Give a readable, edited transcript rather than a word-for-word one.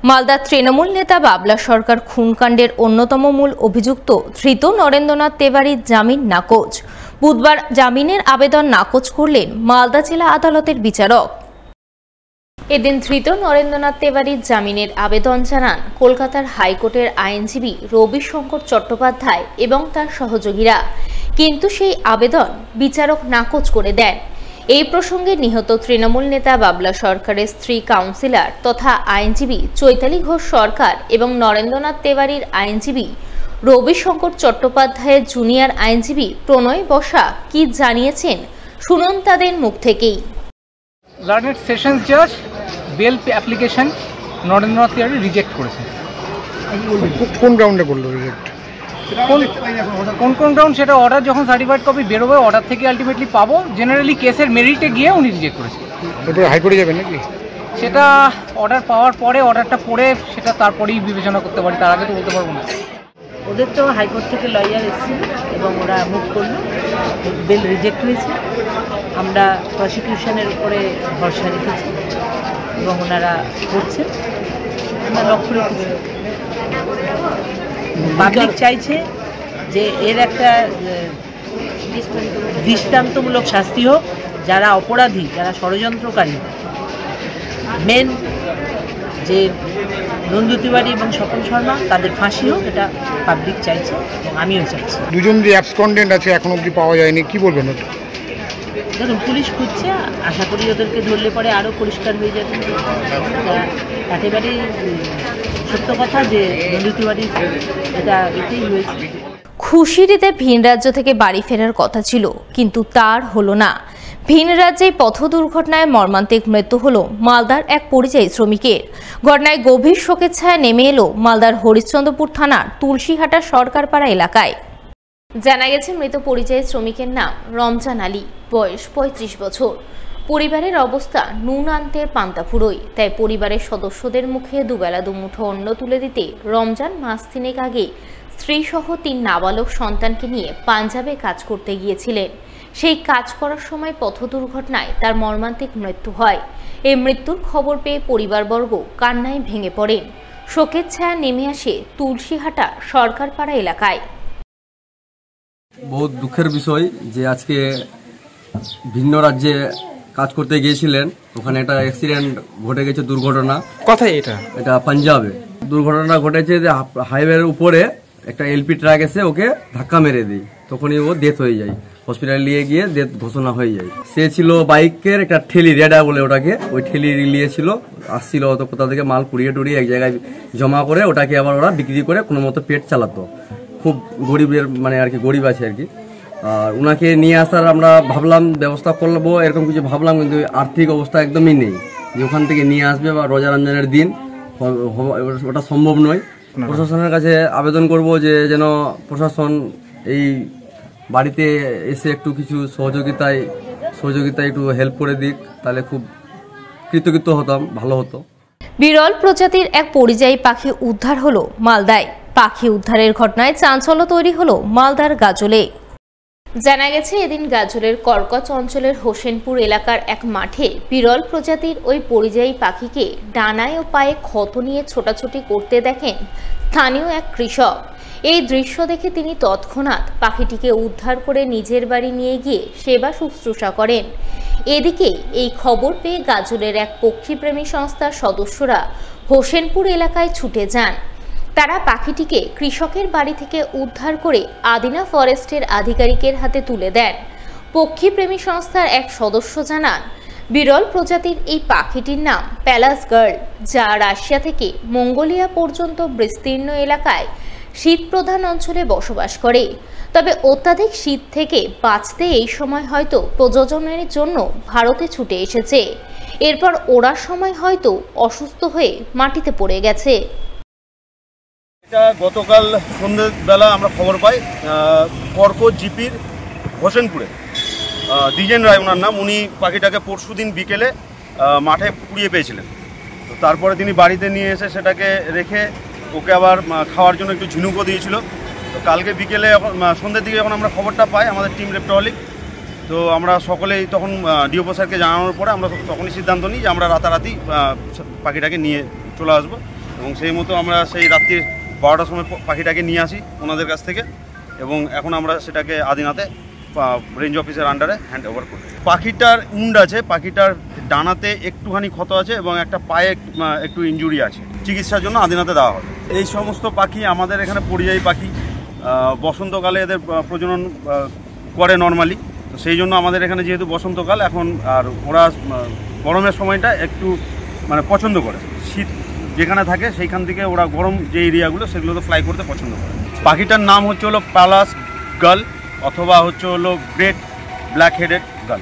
মালদার তৃণমূল নেতা বাবলা সরকার খুনকাণ্ডের অন্যতম মূল অভিযুক্ত ধৃত নরেন্দ্রনাথ তেওয়ারির জামিন নাকচ। বুধবার জামিনের আবেদন নাকচ করলেন মালদা জেলা আদালতের বিচারক। এদিন ধৃত নরেন্দ্রনাথ তেওয়ারির জামিনের আবেদন জানান কলকাতার হাইকোর্টের আইনজীবী রবিশঙ্কর চট্টোপাধ্যায় এবং তার সহযোগীরা, কিন্তু সেই আবেদন বিচারক নাকচ করে দেন। এই প্রসঙ্গে নিহত তৃণমূল নেতা বাবলা সরকারের স্ত্রী কাউন্সিলর তথা আইনজীবী চৈতালি ঘোষ সরকার এবং নরেন্দ্রনাথ তেওয়ারির আইনজীবী রবিশঙ্কর চট্টোপাধ্যায়ের জুনিয়র আইনজীবী প্রণয় বসা কি জানিয়েছেন, শুনুন তাদের মুখ থেকেই। লার্নেড সেশনস জাজ bail application Narendranath Tewari reject করেছে। কোন গ্রাউন্ডে করলো রিজেক্ট? কোন গ্রাউন্ড সেটা অর্ডার যখন সার্টিফাইড কপি বেরোবে অর্ডার থেকে আলটিমেটলি পাবো। জেনারেলি কেসের মেরিটে গিয়ে উনি রিজেক্ট করেছেন। এরপরে হাইকোর্টে যাবেন নাকি? সেটা অর্ডার পাওয়ার পরে, অর্ডারটা পড়ে সেটা তারপরেই বিবেচনা করতে পারি, তার আগে তো বলতে পারবো না। ওদের তো হাইকোর্ট থেকে লয়ার এসেছিল এবং ওরা মুভ করলো, বেল রিজেক্ট হয়েছে। আমরা প্রসিকিউশনের উপরে ভরসা রেখেছি এবং ওনারা করছেন, আমরা লক্ষ্য রেখেছি। পাবলিক চাইছে যে এর একটা দৃষ্টান্তমূলক শাস্তি হোক, যারা অপরাধী, যারা ষড়যন্ত্রকারী, মেন যে নন্দু তিওয়ারি এবং স্বপন শর্মা, তাদের ফাঁসি হোক, এটা পাবলিক চাইছে এবং আমিও চাইছি। দুজন যে অ্যাবসকন্ডেন্ট আছে এখন অবধি পাওয়া যায়নি, কি বলবেন? দেখুন, পুলিশ খুঁজছে, আশা করি ওদেরকে ধরলে পরে আরও পরিষ্কার হয়ে যাবে। একেবারেই সত্য কথা যে নন্দু তিওয়ারি এটা এতেই হয়েছে। খুশির ঈদে ভিন রাজ্য থেকে বাড়ি ফেরার কথা ছিল, কিন্তু তার হলো না। ভিন রাজ্যে পথ দুর্ঘটনায় মর্মান্তিক মৃত্যু হলো মালদার এক পরিযায়ী শ্রমিকের। ঘটনায় গভীর শোকের ছায়া নেমে এলো মালদার হরিশ্চন্দ্রপুর থানার তুলসীহাটা সরকারপাড়া এলাকায়। জানা গেছে মৃত পরিযায়ী শ্রমিকের নাম রমজান আলী, বয়স 35 বছর। পরিবারের অবস্থা নুন আনতে পান্তা ফুরোয়, তাই পরিবারের সদস্যদের মুখে দুবেলা দুমুঠো অন্ন তুলে দিতে রমজান মাস 3 আগে স্ত্রীসহ 3 নাবালক সন্তানকে নিয়ে পাঞ্জাবে কাজ করতে গিয়েছিলেন। সেই কাজ করার সময় পথ দুর্ঘটনায় তার মর্মান্তিক মৃত্যু হয়। এই মৃত্যুর খবর পেয়ে পরিবারবর্গ কান্নায় ভেঙে পড়েন। শোকের ছায়া নেমে আসে তুলসীহাটা সরকারপাড়া এলাকায়। বহুত দুঃখের বিষয় যে আজকে ভিন্ন রাজ্যে কাজ করতে গিয়েছিলেন, ওখানে একটা অ্যাক্সিডেন্ট ঘটে গেছে, দুর্ঘটনা। কোথায় এটা পাঞ্জাবে দুর্ঘটনা ঘটেছে যে হাইওয়ের উপরে একটা এলপি ট্রাক এসে ওকে ধাক্কা মেরে দেয়, তখনই ও ডেথ হয়ে যায়। হসপিটালে নিয়ে গিয়ে ডেথ ঘোষণা হয়ে যায়। সে ছিল বাইকের একটা ঠেলি, রেডা বলে ওটাকে, ওই ঠেলি নিয়েছিল, আসছিল হয়তো কোথা থেকে মাল কুড়িয়ে টুড়িয়ে এক জায়গায় জমা করে ওটাকে আবার ওরা বিক্রি করে কোনো মতো পেট চালাতো। খুব গরিবের মানে আর কি, গরিব আছে আর কি। আর ওনাকে নিয়ে আসার আমরা ভাবলাম ব্যবস্থা করবো, এরকম কিছু ভাবলাম, কিন্তু আর্থিক অবস্থা একদমই নেই যে ওখান থেকে নিয়ে আসবে বা রোজা রমজানের দিন ওটা সম্ভব নয়। প্রশাসনের কাছে আবেদন করব যে যেন প্রশাসন এই বাড়িতে এসে একটু কিছু সহযোগিতায় একটু হেল্প করে দিক, তাহলে খুব কৃতজ্ঞ হতাম, ভালো হতো। বিরল প্রজাতির এক পরিযায়ী পাখি উদ্ধার হলো মালদায়। পাখি উদ্ধারের ঘটনায় চাঞ্চল্য তৈরি হলো মালদার গাজলে। জানা গেছে এদিন গাজলের কর্কচ অঞ্চলের হোসেনপুর এলাকার এক মাঠে বিরল প্রজাতির ওই পরিযায়ী পাখিকে ডানায় ও পায়ে ক্ষত নিয়ে ছোটাছুটি করতে দেখেন স্থানীয় এক কৃষক। এই দৃশ্য দেখে তিনি তৎক্ষণাৎ পাখিটিকে উদ্ধার করে নিজের বাড়ি নিয়ে গিয়ে সেবা শুশ্রূষা করেন। এদিকে এই খবর পেয়ে গাজলের এক পক্ষীপ্রেমী সংস্থার সদস্যরা হোসেনপুর এলাকায় ছুটে যান। তারা পাখিটিকে কৃষকের বাড়ি থেকে উদ্ধার করে আদিনা ফরেস্টের আধিকারিকের হাতে তুলে দেন। পক্ষীপ্রেমী সংস্থার এক সদস্য জানান, বিরল প্রজাতির এই পাখিটির নাম প্যালাস গার্ল, যা রাশিয়া থেকে মঙ্গোলিয়া পর্যন্ত বিস্তীর্ণ এলাকায় শীতপ্রধান অঞ্চলে বসবাস করে। তবে অত্যাধিক শীত থেকে বাঁচতে এই সময় হয়তো প্রজননের জন্য ভারতে ছুটে এসেছে। এরপর ওড়ার সময় হয়তো অসুস্থ হয়ে মাটিতে পড়ে গেছে। এটা গতকাল সন্ধ্যেবেলা আমরা খবর পাই কর্কট জিপির হোসেনপুরে দ্বিজেন রায় ওনার নাম, উনি পাখিটাকে পরশুদিন বিকেলে মাঠে পুড়িয়ে পেয়েছিলেন। তো তারপরে তিনি বাড়িতে নিয়ে এসে সেটাকে রেখে ওকে আবার খাওয়ার জন্য একটু ঝিনুকও দিয়েছিল। তো কালকে বিকেলে সন্ধ্যের দিকে যখন আমরা খবরটা পাই আমাদের টিম রেপ্টহলিক, তো আমরা সকলেই তখন ডিওপো স্যারকে জানানোর পরে আমরা তখনই সিদ্ধান্ত নিই যে আমরা রাতারাতি পাখিটাকে নিয়ে চলে আসবো এবং সেই মতো আমরা সেই রাত্রি 12টার সময় পাখিটাকে নিয়ে আসি ওনাদের কাছ থেকে, এবং এখন আমরা সেটাকে আদিনাতে রেঞ্জ অফিসের আন্ডারে হ্যান্ড ওভার করি। পাখিটার উন্ড আছে, পাখিটার ডানাতে একটুখানি ক্ষত আছে এবং একটা পায়ে একটু ইনজুরি আছে, চিকিৎসার জন্য আদিনাতে দেওয়া হবে। এই সমস্ত পাখি আমাদের এখানে পরিযায়ী পাখি, বসন্তকালে এদের প্রজনন করে নর্মালি, তো সেই জন্য আমাদের এখানে যেহেতু বসন্তকাল এখন, আর ওরা গরমের সময়টা একটু মানে পছন্দ করে, শীত যেখানে থাকে সেইখান থেকে ওরা গরম যে এরিয়াগুলো সেগুলোতে ফ্লাই করতে পছন্দ করে। পাখিটার নাম হচ্ছে হলো প্যালাস গাল অথবা হচ্ছে হলো গ্রেট ব্ল্যাক হেডেড গাল।